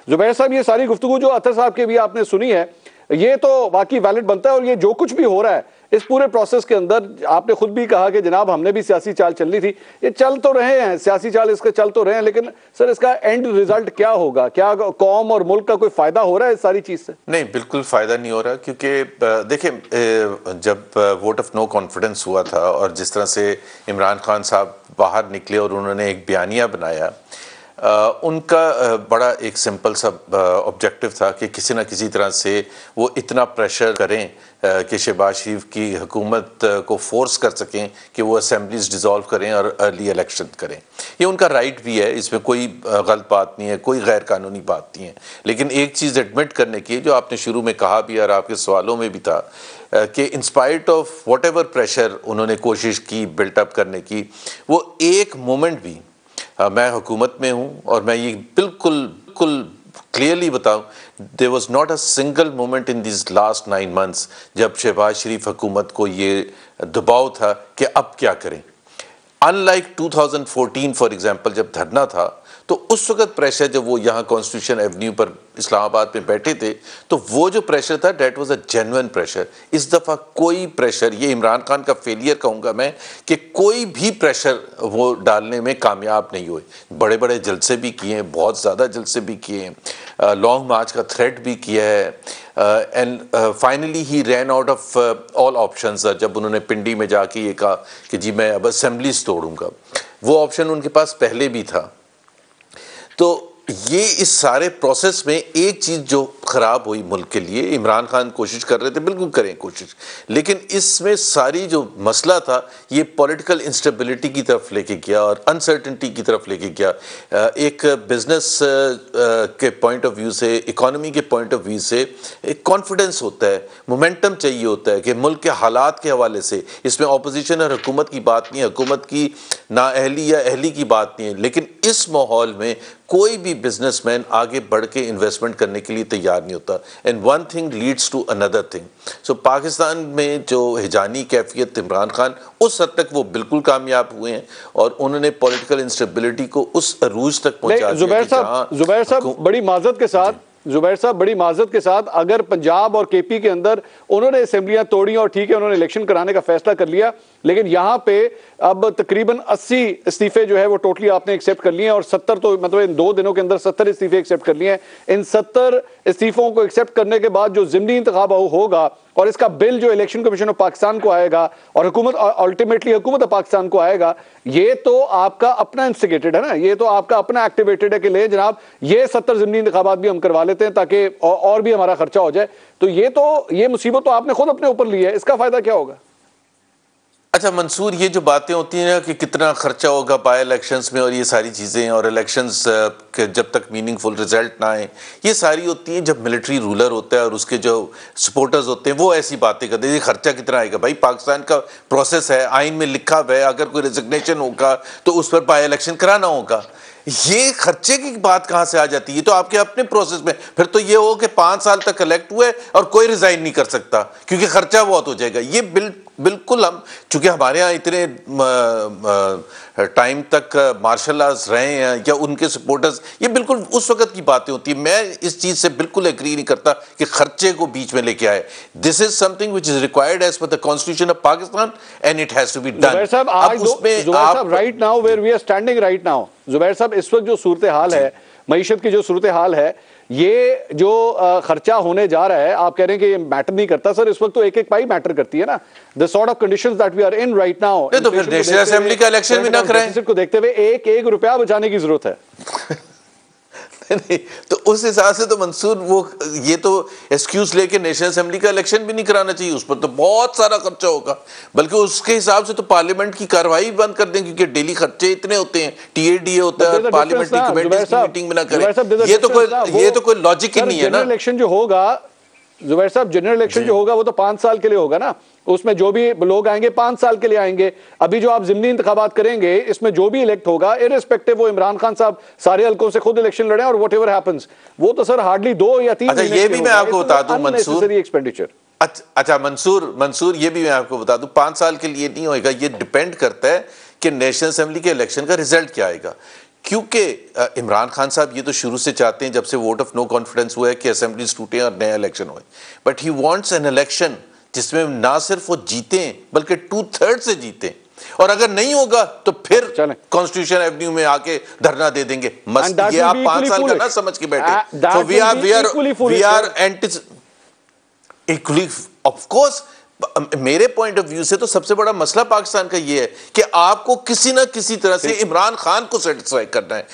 जुबैर साहब, ये सारी गुफ्तगू जो अतर साहब के भी आपने सुनी है, ये तो वाकई वैलिड बनता है। और ये जो कुछ भी हो रहा है इस पूरे प्रोसेस के अंदर, आपने खुद भी कहा कि जनाब हमने भी सियासी चाल चलनी थी, ये चल तो रहे हैं, सियासी चाल इसके चल तो रहे हैं, लेकिन सर इसका एंड रिजल्ट क्या होगा? क्या कौम और मुल्क का कोई फायदा हो रहा है इस सारी चीज से? नहीं, बिल्कुल फायदा नहीं हो रहा, क्योंकि देखिए जब वोट ऑफ नो कॉन्फिडेंस हुआ था और जिस तरह से इमरान खान साहब बाहर निकले और उन्होंने एक बयानिया बनाया, उनका बड़ा एक सिंपल सा ऑब्जेक्टिव था कि किसी न किसी तरह से वो इतना प्रेशर करें कि शहबाज शरीफ की हुकूमत को फोर्स कर सकें कि वो असेंबलीज डिज़ोल्व करें और अर्ली इलेक्शन करें। ये उनका राइट भी है, इसमें कोई गलत बात नहीं है, कोई गैर कानूनी बात नहीं है। लेकिन एक चीज़ एडमिट करने की, जो आपने शुरू में कहा भी और आपके सवालों में भी था, कि in spite of what ever pressure उन्होंने कोशिश की बिल्टअप करने की, वो एक मोमेंट भी, मैं हुकूमत में हूँ और मैं ये बिल्कुल क्लियरली बताऊँ, there was not a single moment in this last 9 months जब शहबाज शरीफ हुकूमत को ये दबाव था कि अब क्या करें। अनलाइक 2014 फॉर एग्जांपल, जब धरना था, तो उस वक्त प्रेशर, जब वो यहाँ कॉन्स्टिट्यूशन एवेन्यू पर इस्लामाबाद में बैठे थे, तो वो जो प्रेशर था that was a genuine pressure. इस दफ़ा कोई प्रेशर, ये इमरान खान का फेलियर कहूँगा मैं, कि कोई भी प्रेशर वो डालने में कामयाब नहीं हुए। बड़े बड़े जलसे भी किए हैं, बहुत ज़्यादा जलसे भी किए हैं, लॉन्ग मार्च का थ्रेट भी किया है, and finally he ran out of all options. जब उन्होंने पिंडी में जाके ये कहा कि जी मैं अब असेंबलीज तोड़ूंगा, वो ऑप्शन उनके पास पहले भी था। तो ये इस सारे प्रोसेस में एक चीज़ जो ख़राब हुई मुल्क के लिए, इमरान खान कोशिश कर रहे थे, बिल्कुल करें कोशिश, लेकिन इसमें सारी जो मसला था ये पॉलिटिकल इंस्टेबिलिटी की तरफ लेके गया और अनसर्टेनिटी की तरफ लेके गया। एक बिजनेस के पॉइंट ऑफ व्यू से, इकोनॉमी के पॉइंट ऑफ व्यू से एक कॉन्फिडेंस होता है, मोमेंटम चाहिए होता है कि मुल्क के हालात के हवाले से, इसमें अपोजिशन और हुकूमत की बात नहीं है, हुकूमत की नाअहली या अहली की बात नहीं है, लेकिन इस माहौल में कोई भी बिजनेसमैन आगे बढ़ के इन्वेस्टमेंट करने के लिए तैयार नहीं होता। And one thing leads to another thing. So Pakistan में जो हिजानी कैफियत, इमरान खान उस हद तक वो बिल्कुल कामयाब हुए हैं और उन्होंने पॉलिटिकल इंस्टेबिलिटी को उस अरूज तक पहुंचा दिया। जुबैर साहब बड़ी माजरत के साथ, जुबैर साहब बड़ी माजरत के साथ, अगर पंजाब और केपी के अंदर उन्होंने असेंबलियां तोड़ी और ठीक है उन्होंने इलेक्शन कराने का फैसला कर लिया, लेकिन यहां पे अब तकरीबन 80 इस्तीफे जो है वो टोटली आपने एक्सेप्ट कर लिए हैं और 70, तो मतलब इन 2 दिनों के अंदर 70 इस्तीफे एक्सेप्ट कर लिए हैं। इन 70 इस्तीफों को एक्सेप्ट करने के बाद जो ज़िमनी इंतखाब होगा और इसका बिल जो इलेक्शन कमीशन ऑफ पाकिस्तान को आएगा और हुकूमत, अल्टीमेटली हुकूमत ऑफ पाकिस्तान को आएगा, ये तो आपका अपना इंस्टिगेटेड है ना, ये तो आपका अपना एक्टिवेटेड है कि ले जनाब ये 70 ज़िमनी इंतखाबात भी हम करवा लेते हैं ताकि और भी हमारा खर्चा हो जाए। तो ये मुसीबत तो आपने खुद अपने ऊपर ली है, इसका फायदा क्या होगा? अच्छा मंसूर, ये जो बातें होती हैं कि कितना खर्चा होगा बाय इलेक्शंस में और ये सारी चीज़ें, और इलेक्शंस के जब तक मीनिंगफुल रिजल्ट ना आए, ये सारी होती हैं जब मिलिट्री रूलर होता है और उसके जो सपोर्टर्स होते हैं वो ऐसी बातें करते हैं। ये खर्चा कितना आएगा? भाई पाकिस्तान का प्रोसेस है, आइन में लिखा हुआ है, अगर कोई रेजिग्नेशन होगा तो उस पर बाय इलेक्शन कराना होगा। ये खर्चे की बात कहाँ से आ जाती है? तो आपके अपने प्रोसेस में फिर तो ये हो कि 5 साल तक इलेक्ट हुए और कोई रिजाइन नहीं कर सकता क्योंकि खर्चा बहुत हो जाएगा। ये बिल्कुल हम, चूंकि हमारे यहाँ इतने टाइम तक मार्शल आर्ट्स रहे हैं या उनके सपोर्टर्स, ये बिल्कुल उस वक्त की बातें होती है। मैं इस चीज़ से बिल्कुल एग्री नहीं करता कि खर्चे को बीच में लेके आए। This is something which is required as per the constitution of Pakistan and it has to be done. अब उसमें आप right now where we are standing right now, Zubair sahab इस वक्त जो सूरत हाल है, मईशत की जो सूरत हाल है, ये जो खर्चा होने जा रहा है, आप कह रहे हैं कि ये मैटर नहीं करता। सर इस वक्त तो एक पाई मैटर करती है ना, the sort of conditions that we are in right now. तो फिर नेशनल असेंबली का इलेक्शन भी ना कराएं को देखते हुए एक रुपया बचाने की जरूरत है। नहीं, तो उस हिसाब से तो मंसूर वो ये तो एक्सक्यूज लेके नेशनल असेंबली का इलेक्शन भी नहीं कराना चाहिए, उस पर तो बहुत सारा खर्चा होगा। बल्कि उसके हिसाब से तो पार्लियामेंट की कार्रवाई बंद कर दें क्योंकि डेली खर्चे इतने होते हैं, टीएडीए होता है, पार्लियामेंट्री कमेटीज की मीटिंग में ना करें, ये तो कोई लॉजिक ही नहीं है ना। इलेक्शन जो होगा जुबैर साहब, जनरल इलेक्शन जो होगा वो तो 5 साल के लिए होगा ना, उसमें जो भी लोग आएंगे 5 साल के लिए आएंगे। अभी जो आप ज़िमनी इंतखाबात करेंगे इसमें जो भी इलेक्ट होगा, इररिस्पेक्टिव वो इमरान खान साहब सारे हल्कों से खुद इलेक्शन लड़े और व्हाटएवर हैपेंस, वो तो सर हार्डली 2 या 3 महीने। ये भी मैं आपको बता दूं मंसूर, एक्सपेंडिचर। अच्छा मंसूर ये भी मैं आपको बता दूं, 5 साल के लिए नहीं होएगा। ये डिपेंड करता है कि नेशनल असेंबली के इलेक्शन का रिजल्ट क्या आएगा, क्योंकि इमरान खान साहब ये तो शुरू से चाहते हैं, जब से वोट ऑफ नो कॉन्फिडेंस हुआ है, कि असेंबलीज टूटे और नया इलेक्शन होए, but he wants an election जिसमें ना सिर्फ वो जीते बल्कि 2/3 से जीते, और अगर नहीं होगा तो फिर कॉन्स्टिट्यूशन एवेन्यू में आके धरना दे देंगे। मस्त ये आप 5 साल का ना समझ के बैठे। So we are equally, of course, मेरे पॉइंट ऑफ व्यू से तो सबसे बड़ा मसला पाकिस्तान का ये है कि आपको किसी ना किसी तरह से इमरान खान को सेटिस्फाई करना है।